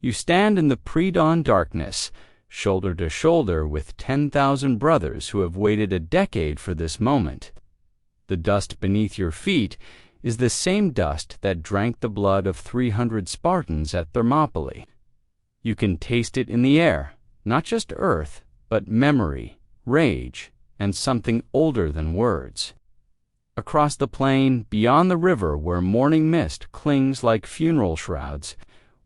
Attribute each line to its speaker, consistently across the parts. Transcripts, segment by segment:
Speaker 1: You stand in the pre-dawn darkness, shoulder to shoulder with 10,000 brothers who have waited a decade for this moment. The dust beneath your feet is the same dust that drank the blood of 300 Spartans at Thermopylae. You can taste it in the air, not just earth, but memory, rage, and something older than words. Across the plain, beyond the river where morning mist clings like funeral shrouds,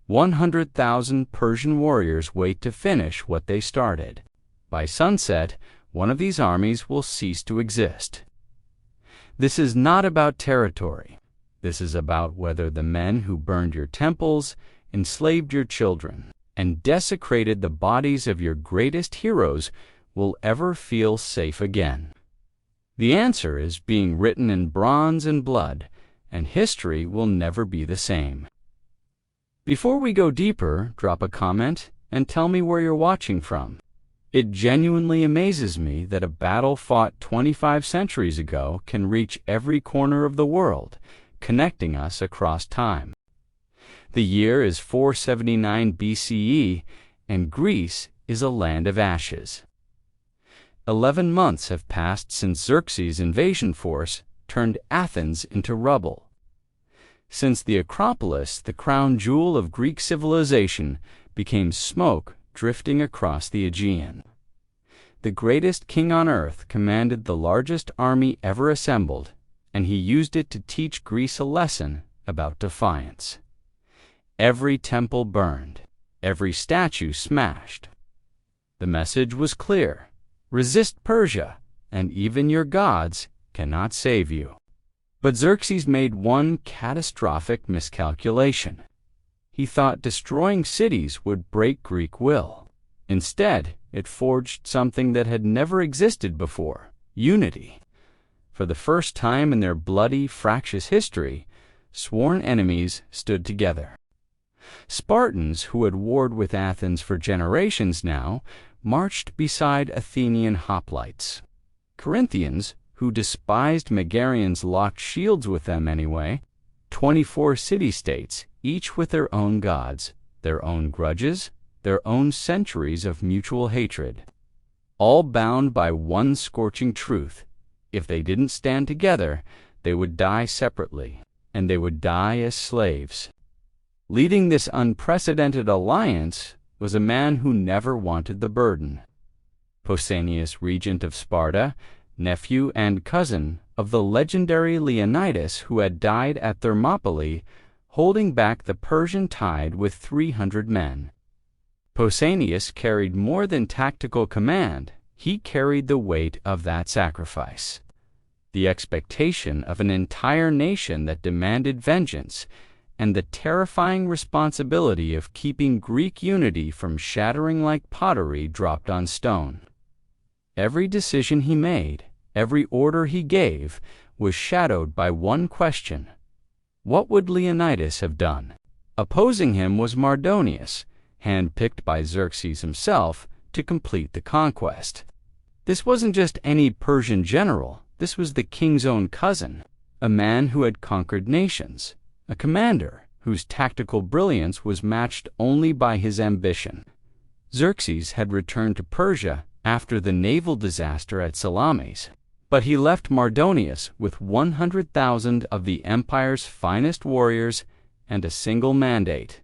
Speaker 1: 100,000 Persian warriors wait to finish what they started. By sunset, one of these armies will cease to exist. This is not about territory. This is about whether the men who burned your temples, enslaved your children, and desecrated the bodies of your greatest heroes will ever feel safe again. The answer is being written in bronze and blood, and history will never be the same. Before we go deeper, drop a comment and tell me where you're watching from. It genuinely amazes me that a battle fought 25 centuries ago can reach every corner of the world, connecting us across time. The year is 479 BCE, and Greece is a land of ashes. 11 months have passed since Xerxes' invasion force turned Athens into rubble. Since the Acropolis, the crown jewel of Greek civilization, became smoke drifting across the Aegean. The greatest king on earth commanded the largest army ever assembled, and he used it to teach Greece a lesson about defiance. Every temple burned, every statue smashed. The message was clear: resist Persia, and even your gods cannot save you. But Xerxes made one catastrophic miscalculation. He thought destroying cities would break Greek will. Instead, it forged something that had never existed before: unity. For the first time in their bloody, fractious history, sworn enemies stood together. Spartans, who had warred with Athens for generations now, marched beside Athenian hoplites. Corinthians, who despised Megarians, locked shields with them anyway. 24 city-states, each with their own gods, their own grudges, their own centuries of mutual hatred. All bound by one scorching truth: if they didn't stand together, they would die separately, and they would die as slaves. Leading this unprecedented alliance was a man who never wanted the burden. Pausanias, regent of Sparta, nephew and cousin of the legendary Leonidas, who had died at Thermopylae, holding back the Persian tide with 300 men. Pausanias carried more than tactical command. He carried the weight of that sacrifice, the expectation of an entire nation that demanded vengeance, and the terrifying responsibility of keeping Greek unity from shattering like pottery dropped on stone. Every decision he made, every order he gave, was shadowed by one question: what would Leonidas have done? Opposing him was Mardonius, handpicked by Xerxes himself to complete the conquest. This wasn't just any Persian general. This was the king's own cousin, a man who had conquered nations, a commander whose tactical brilliance was matched only by his ambition. Xerxes had returned to Persia after the naval disaster at Salamis, but he left Mardonius with 100,000 of the empire's finest warriors and a single mandate: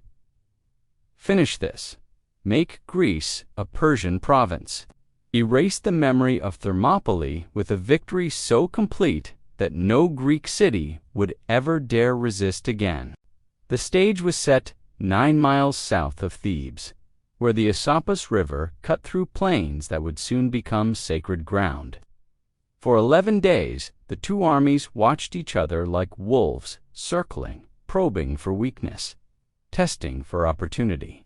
Speaker 1: finish this. Make Greece a Persian province. Erase the memory of Thermopylae with a victory so complete that no Greek city would ever dare resist again. The stage was set 9 miles south of Thebes, where the Asopus River cut through plains that would soon become sacred ground. For 11 days, the two armies watched each other like wolves, circling, probing for weakness, testing for opportunity.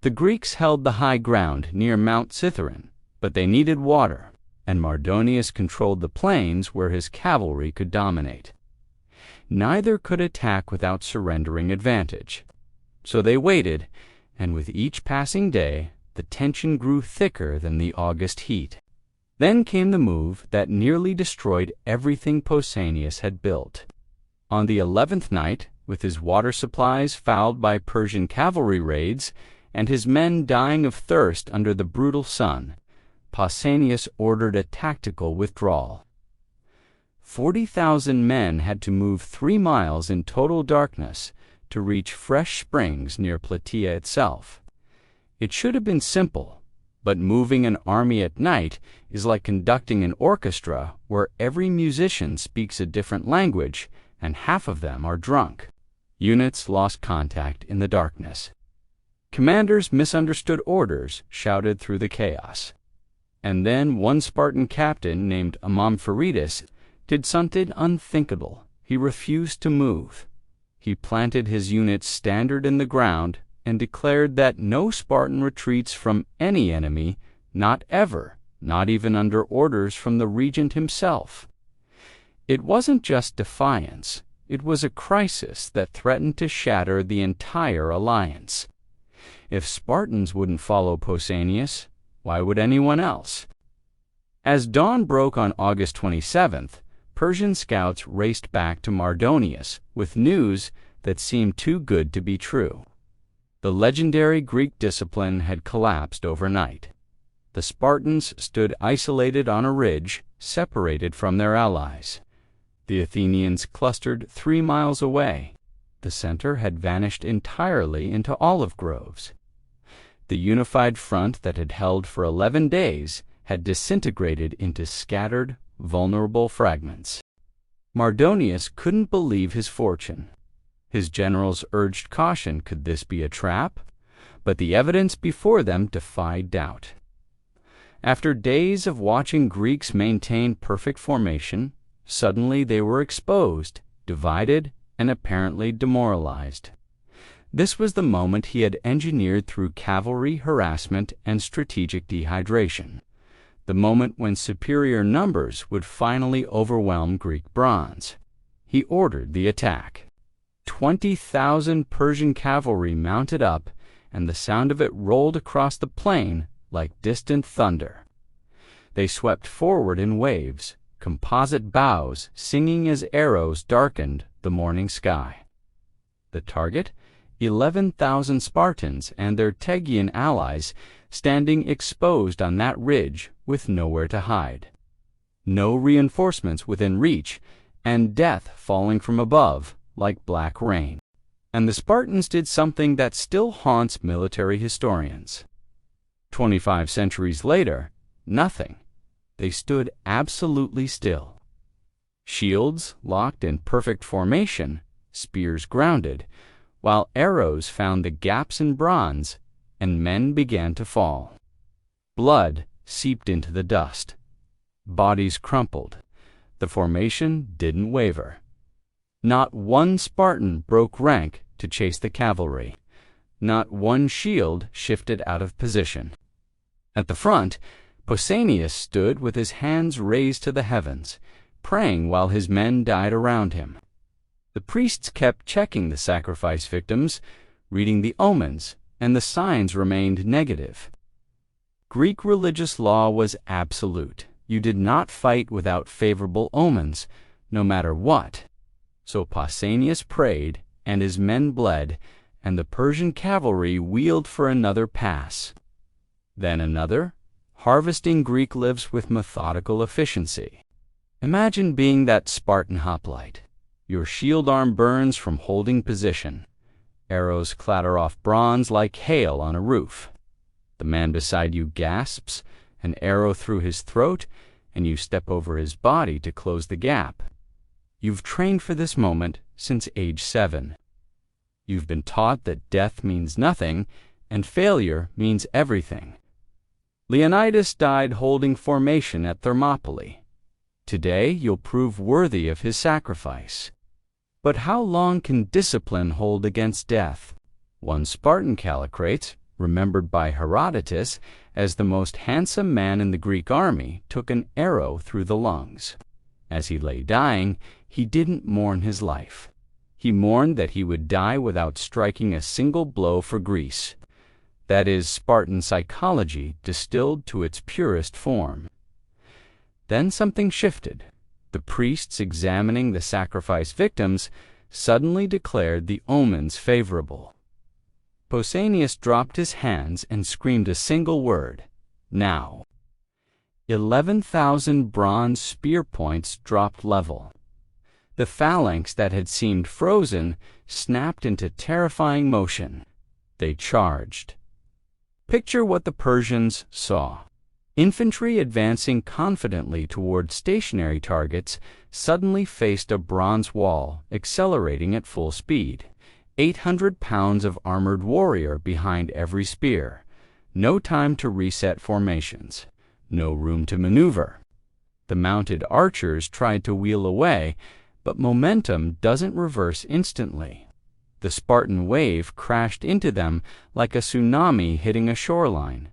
Speaker 1: The Greeks held the high ground near Mount Cithaeron, but they needed water, and Mardonius controlled the plains where his cavalry could dominate. Neither could attack without surrendering advantage. So they waited, and with each passing day, the tension grew thicker than the August heat. Then came the move that nearly destroyed everything Pausanias had built. On the 11th night, with his water supplies fouled by Persian cavalry raids and his men dying of thirst under the brutal sun, Pausanias ordered a tactical withdrawal. 40,000 men had to move 3 miles in total darkness to reach fresh springs near Plataea itself. It should have been simple, but moving an army at night is like conducting an orchestra where every musician speaks a different language and half of them are drunk. Units lost contact in the darkness. Commanders misunderstood orders shouted through the chaos. And then one Spartan captain named Amompharetus did something unthinkable. He refused to move. He planted his unit's standard in the ground and declared that no Spartan retreats from any enemy, not ever, not even under orders from the regent himself. It wasn't just defiance. It was a crisis that threatened to shatter the entire alliance. If Spartans wouldn't follow Pausanias, why would anyone else? As dawn broke on August 27th, Persian scouts raced back to Mardonius with news that seemed too good to be true. The legendary Greek discipline had collapsed overnight. The Spartans stood isolated on a ridge, separated from their allies. The Athenians clustered 3 miles away. The center had vanished entirely into olive groves. The unified front that had held for 11 days had disintegrated into scattered, vulnerable fragments. Mardonius couldn't believe his fortune. His generals urged caution. Could this be a trap? But the evidence before them defied doubt. After days of watching Greeks maintain perfect formation, suddenly they were exposed, divided, and apparently demoralized. This was the moment he had engineered through cavalry harassment and strategic dehydration, the moment when superior numbers would finally overwhelm Greek bronze. He ordered the attack. 20,000 Persian cavalry mounted up, and the sound of it rolled across the plain like distant thunder. They swept forward in waves, composite bows singing as arrows darkened the morning sky. The target? 11,000 Spartans and their Tegean allies standing exposed on that ridge with nowhere to hide. No reinforcements within reach, and death falling from above like black rain. And the Spartans did something that still haunts military historians. 25 centuries later, nothing. They stood absolutely still. Shields locked in perfect formation, spears grounded, while arrows found the gaps in bronze, and men began to fall. Blood seeped into the dust. Bodies crumpled. The formation didn't waver. Not one Spartan broke rank to chase the cavalry. Not one shield shifted out of position. At the front, Pausanias stood with his hands raised to the heavens, praying while his men died around him. The priests kept checking the sacrifice victims, reading the omens, and the signs remained negative. Greek religious law was absolute. You did not fight without favorable omens, no matter what. So Pausanias prayed, and his men bled, and the Persian cavalry wheeled for another pass. Then another, harvesting Greek lives with methodical efficiency. Imagine being that Spartan hoplite. Your shield arm burns from holding position. Arrows clatter off bronze like hail on a roof. The man beside you gasps, an arrow through his throat, and you step over his body to close the gap. You've trained for this moment since age 7. You've been taught that death means nothing and failure means everything. Leonidas died holding formation at Thermopylae. Today you'll prove worthy of his sacrifice. But how long can discipline hold against death? One Spartan Callicrates, remembered by Herodotus as the most handsome man in the Greek army, took an arrow through the lungs. As he lay dying, he didn't mourn his life. He mourned that he would die without striking a single blow for Greece. That is Spartan psychology distilled to its purest form. Then something shifted. The priests examining the sacrifice victims suddenly declared the omens favorable. Pausanias dropped his hands and screamed a single word, "Now." 11,000 bronze spear points dropped level. The phalanx that had seemed frozen snapped into terrifying motion. They charged. Picture what the Persians saw. Infantry advancing confidently toward stationary targets suddenly faced a bronze wall, accelerating at full speed. 800 pounds of armored warrior behind every spear. No time to reset formations. No room to maneuver. The mounted archers tried to wheel away, but momentum doesn't reverse instantly. The Spartan wave crashed into them like a tsunami hitting a shoreline.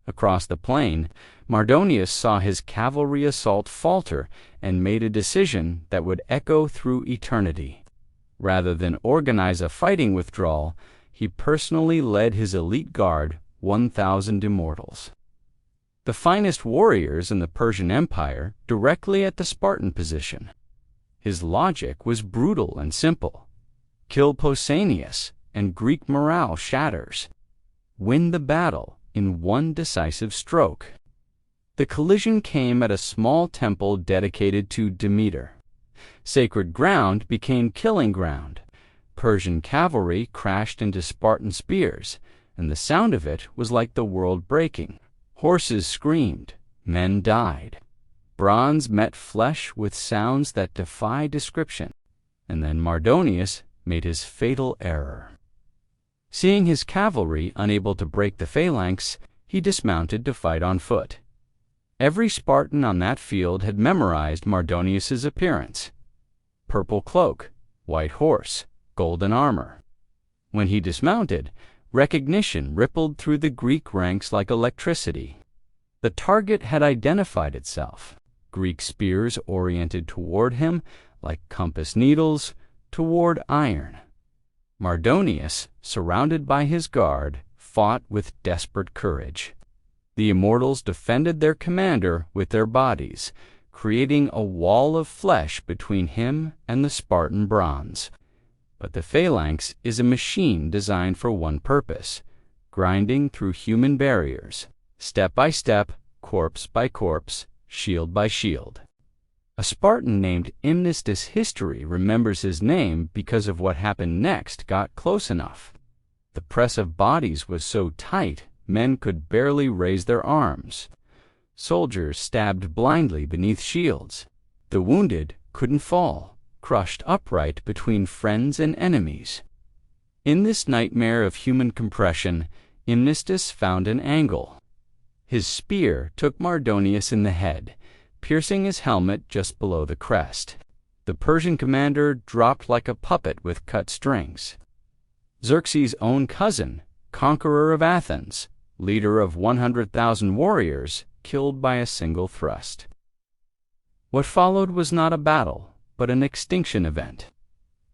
Speaker 1: Across the plain, Mardonius saw his cavalry assault falter and made a decision that would echo through eternity. Rather than organize a fighting withdrawal, he personally led his elite guard, 1,000 immortals. The finest warriors in the Persian Empire directly at the Spartan position. His logic was brutal and simple. Kill Pausanias, and Greek morale shatters. Win the battle in one decisive stroke. The collision came at a small temple dedicated to Demeter. Sacred ground became killing ground. Persian cavalry crashed into Spartan spears, and the sound of it was like the world breaking. Horses screamed, men died. Bronze met flesh with sounds that defy description. And then Mardonius made his fatal error. Seeing his cavalry unable to break the phalanx, he dismounted to fight on foot. Every Spartan on that field had memorized Mardonius's appearance. Purple cloak, white horse, golden armor. When he dismounted, recognition rippled through the Greek ranks like electricity. The target had identified itself. Greek spears oriented toward him like compass needles toward iron. Mardonius, surrounded by his guard, fought with desperate courage. The immortals defended their commander with their bodies, creating a wall of flesh between him and the Spartan bronze. But the phalanx is a machine designed for one purpose, grinding through human barriers, step by step, corpse by corpse, shield by shield. A Spartan named Imnestus history remembers his name because of what happened next got close enough. The press of bodies was so tight, men could barely raise their arms. Soldiers stabbed blindly beneath shields. The wounded couldn't fall, crushed upright between friends and enemies. In this nightmare of human compression, Imnestus found an angle. His spear took Mardonius in the head, piercing his helmet just below the crest. The Persian commander dropped like a puppet with cut strings. Xerxes' own cousin, conqueror of Athens, leader of 100,000 warriors, killed by a single thrust. What followed was not a battle, but an extinction event.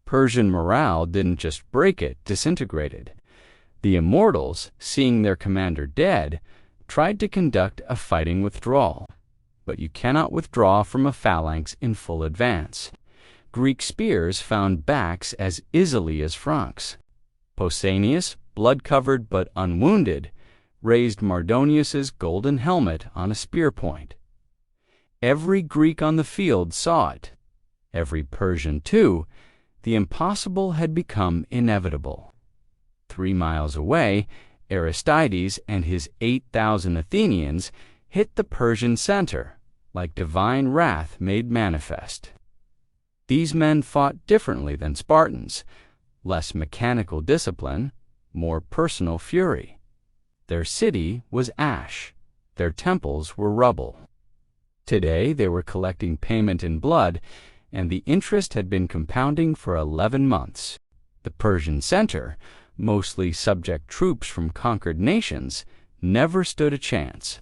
Speaker 1: Persian morale didn't just break, it disintegrated. The immortals, seeing their commander dead, tried to conduct a fighting withdrawal. But you cannot withdraw from a phalanx in full advance. Greek spears found backs as easily as Franks. Pausanias, blood-covered but unwounded, raised Mardonius's golden helmet on a spear point. Every Greek on the field saw it. Every Persian, too. The impossible had become inevitable. 3 miles away, Aristides and his 8,000 Athenians hit the Persian center, like divine wrath made manifest. These men fought differently than Spartans, less mechanical discipline, more personal fury. Their city was ash, their temples were rubble. Today they were collecting payment in blood, and the interest had been compounding for 11 months. The Persian center, mostly subject troops from conquered nations, never stood a chance.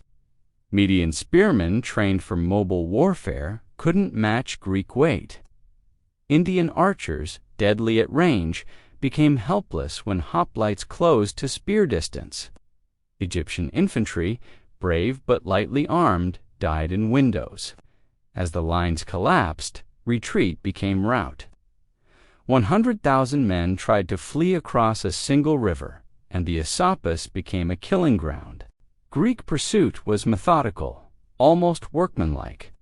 Speaker 1: Median spearmen trained for mobile warfare couldn't match Greek weight. Indian archers, deadly at range, became helpless when hoplites closed to spear distance. Egyptian infantry, brave but lightly armed, died in windows. As the lines collapsed, retreat became rout. 100,000 men tried to flee across a single river, and the Esopus became a killing ground. Greek pursuit was methodical, almost workmanlike.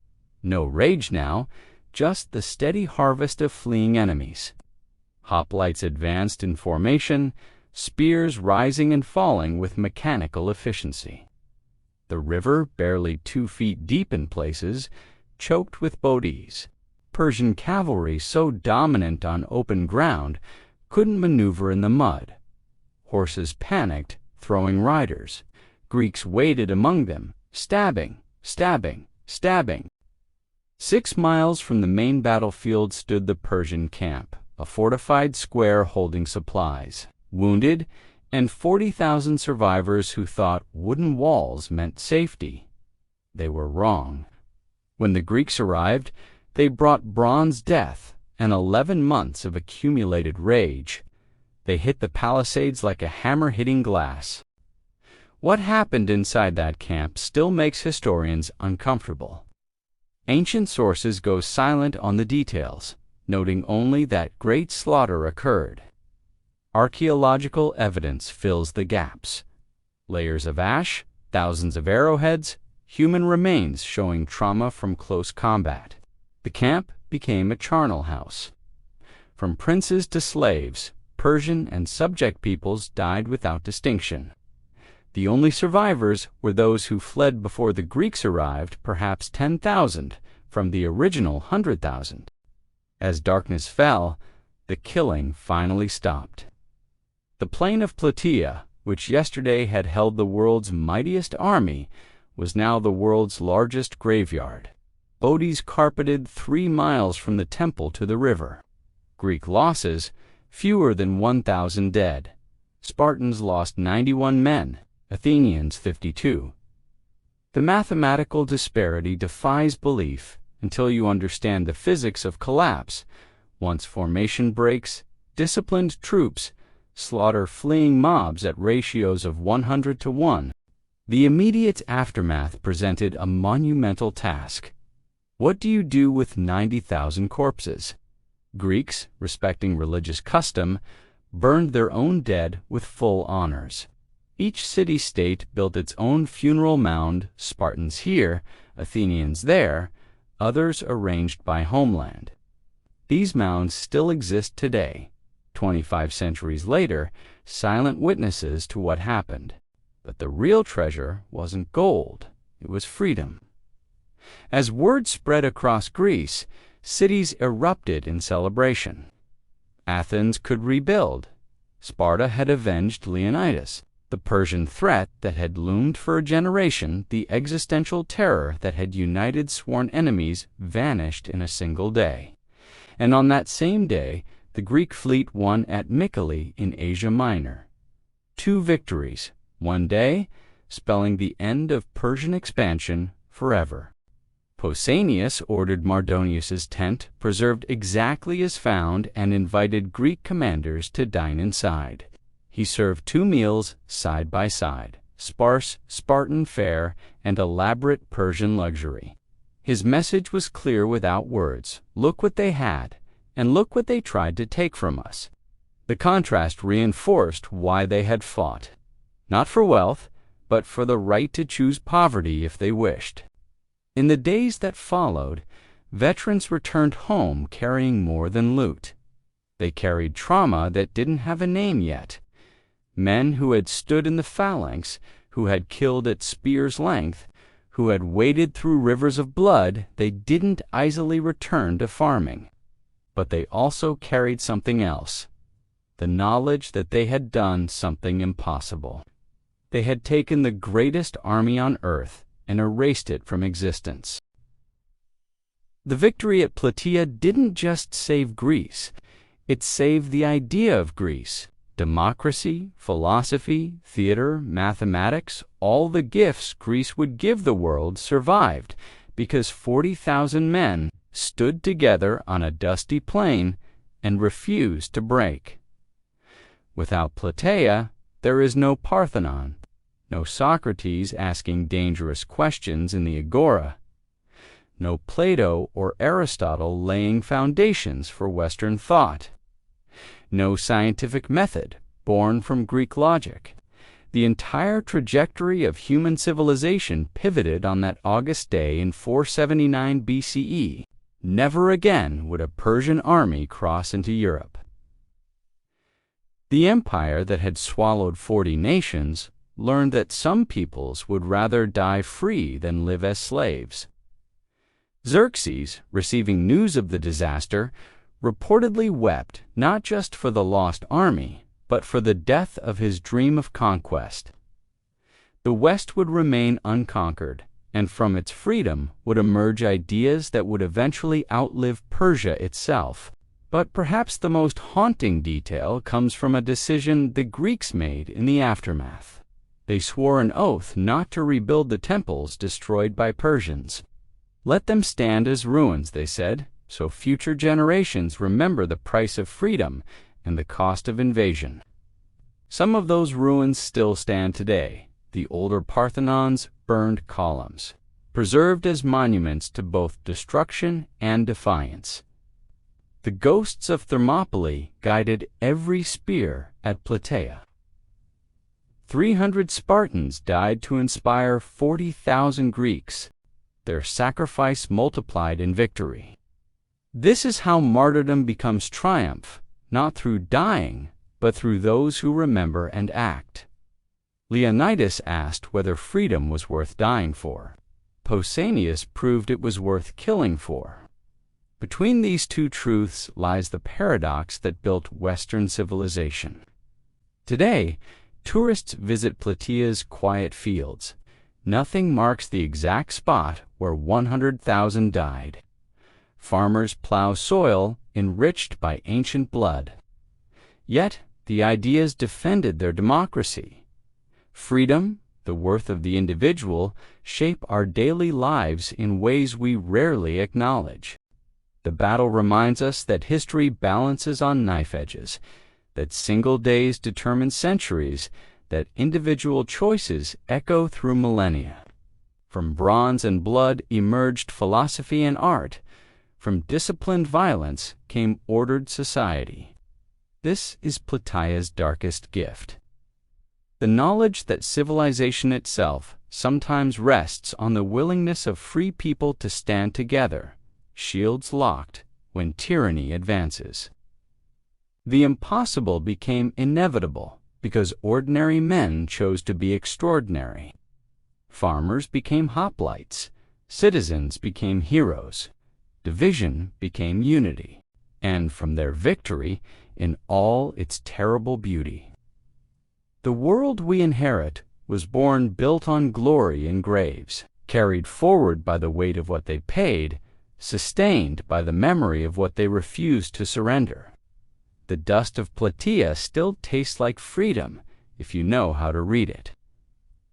Speaker 1: No rage now, just the steady harvest of fleeing enemies. Hoplites advanced in formation, spears rising and falling with mechanical efficiency. The river, barely 2 feet deep in places, choked with bodies. Persian cavalry, so dominant on open ground, couldn't maneuver in the mud. Horses panicked, throwing riders. Greeks waded among them, stabbing, stabbing, stabbing. 6 miles from the main battlefield stood the Persian camp, a fortified square holding supplies, wounded, and 40,000 survivors who thought wooden walls meant safety. They were wrong. When the Greeks arrived, they brought bronze death and 11 months of accumulated rage. They hit the palisades like a hammer hitting glass. What happened inside that camp still makes historians uncomfortable. Ancient sources go silent on the details, noting only that great slaughter occurred. Archaeological evidence fills the gaps. Layers of ash, thousands of arrowheads, human remains showing trauma from close combat. The camp became a charnel house. From princes to slaves, Persian and subject peoples died without distinction. The only survivors were those who fled before the Greeks arrived, perhaps 10,000 from the original 100,000. As darkness fell, the killing finally stopped. The plain of Plataea, which yesterday had held the world's mightiest army, was now the world's largest graveyard. Bodies carpeted 3 miles from the temple to the river. Greek losses, fewer than 1,000 dead. Spartans lost 91 men, Athenians 52. The mathematical disparity defies belief until you understand the physics of collapse. Once formation breaks, disciplined troops slaughter fleeing mobs at ratios of 100 to 1. The immediate aftermath presented a monumental task. What do you do with 90,000 corpses? Greeks, respecting religious custom, burned their own dead with full honors. Each city-state built its own funeral mound, Spartans here, Athenians there, others arranged by homeland. These mounds still exist today, 25 centuries later, silent witnesses to what happened. But the real treasure wasn't gold, it was freedom. As word spread across Greece, cities erupted in celebration. Athens could rebuild. Sparta had avenged Leonidas. The Persian threat that had loomed for a generation, the existential terror that had united sworn enemies, vanished in a single day. And on that same day, the Greek fleet won at Mycale in Asia Minor. 2 victories, one day, spelling the end of Persian expansion forever. Pausanias ordered Mardonius's tent preserved exactly as found and invited Greek commanders to dine inside. He served 2 meals side by side, sparse Spartan fare and elaborate Persian luxury. His message was clear without words. Look what they had, and look what they tried to take from us. The contrast reinforced why they had fought. Not for wealth, but for the right to choose poverty if they wished. In the days that followed, veterans returned home carrying more than loot. They carried trauma that didn't have a name yet. Men who had stood in the phalanx, who had killed at spear's length, who had waded through rivers of blood, they didn't easily return to farming. But they also carried something else, the knowledge that they had done something impossible. They had taken the greatest army on earth and erased it from existence. The victory at Plataea didn't just save Greece, it saved the idea of Greece. Democracy, philosophy, theater, mathematics, all the gifts Greece would give the world survived because 40,000 men stood together on a dusty plain and refused to break. Without Plataea, there is no Parthenon, no Socrates asking dangerous questions in the Agora, no Plato or Aristotle laying foundations for Western thought. no scientific method, born from Greek logic. The entire trajectory of human civilization pivoted on that August day in 479 BCE. Never again would a Persian army cross into Europe. The empire that had swallowed 40 nations learned that some peoples would rather die free than live as slaves. Xerxes, receiving news of the disaster, reportedly wept not just for the lost army, but for the death of his dream of conquest. The West would remain unconquered, and from its freedom would emerge ideas that would eventually outlive Persia itself. But perhaps the most haunting detail comes from a decision the Greeks made in the aftermath. They swore an oath not to rebuild the temples destroyed by Persians. Let them stand as ruins, they said, so future generations remember the price of freedom and the cost of invasion. Some of those ruins still stand today, the older Parthenon's burned columns, preserved as monuments to both destruction and defiance. The ghosts of Thermopylae guided every spear at Plataea. 300 Spartans died to inspire 40,000 Greeks, their sacrifice multiplied in victory. This is how martyrdom becomes triumph, not through dying, but through those who remember and act. Leonidas asked whether freedom was worth dying for. Pausanias proved it was worth killing for. Between these two truths lies the paradox that built Western civilization. Today, tourists visit Plataea's quiet fields. Nothing marks the exact spot where 100,000 died. Farmers plow soil enriched by ancient blood. Yet, the ideas defended their democracy. Freedom, the worth of the individual, shape our daily lives in ways we rarely acknowledge. The battle reminds us that history balances on knife edges, that single days determine centuries, that individual choices echo through millennia. From bronze and blood emerged philosophy and art. From disciplined violence came ordered society. This is Plataea's darkest gift. The knowledge that civilization itself sometimes rests on the willingness of free people to stand together, shields locked, when tyranny advances. The impossible became inevitable because ordinary men chose to be extraordinary. Farmers became hoplites, citizens became heroes, division became unity, and from their victory in all its terrible beauty. The world we inherit was born built on glory in graves, carried forward by the weight of what they paid, sustained by the memory of what they refused to surrender. The dust of Plataea still tastes like freedom if you know how to read it.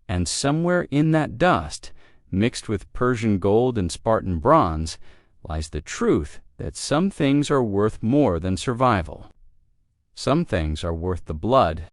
Speaker 1: And somewhere in that dust, mixed with Persian gold and Spartan bronze, lies the truth that some things are worth more than survival. Some things are worth the blood